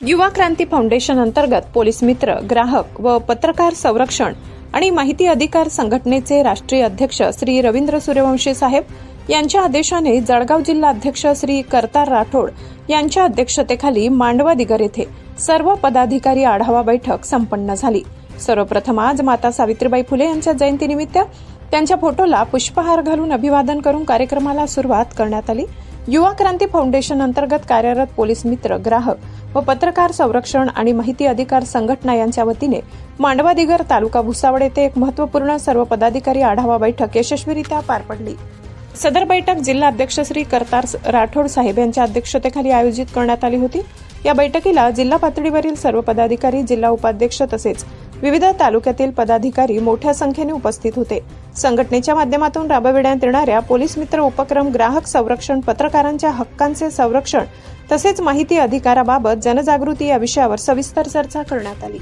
युवा क्रांती फाउंडेशन अंतर्गत पोलीस मित्र, ग्राहक व पत्रकार संरक्षण आणि माहिती अधिकार संघटनेचे राष्ट्रीय अध्यक्ष श्री रवींद्र सूर्यवंशी साहेब यांच्या आदेशाने जळगाव जिल्हा अध्यक्ष श्री करतार राठोड यांच्या अध्यक्षतेखाली मांडवा दिगर येथे सर्व पदाधिकारी आढावा बैठक संपन्न झाली। सर्वप्रथम आज माता सावित्रीबाई फुले यांच्या जयंतीनिमित्त त्यांच्या फोटोला पुष्पहार घालून अभिवादन करून कार्यक्रमाला सुरुवात करण्यात आली। युवा क्रांती फाउंडेशन अंतर्गत कार्यरत पोलीस मित्र, ग्राहक व पत्रकार संरक्षण आणि माहिती अधिकार संघटना यांच्या वतीने मांडवा दिगर तालुका भुसावळ येथे एक महत्त्वपूर्ण सर्व पदाधिकारी आढावा बैठक यशस्वीरित्या पार पडली। सदर बैठक जिल्हा अध्यक्ष श्री करतार राठोड साहेब यांच्या अध्यक्षतेखाली आयोजित करण्यात आली होती। या बैठकीला जिल्हा पातळीवरील सर्व पदाधिकारी, जिल्हा उपाध्यक्ष तसेच विविध तालुक्यातील पदाधिकारी मोठ्या संख्येने उपस्थित होते। संघटनेच्या माध्यमातून राबविण्यात येणाऱ्या पोलीस मित्र उपक्रम, ग्राहक संरक्षण, पत्रकारांच्या हक्कांचे संरक्षण तसेच माहिती अधिकाराबाबत जनजागृती या विषयावर सविस्तर चर्चा करण्यात आली।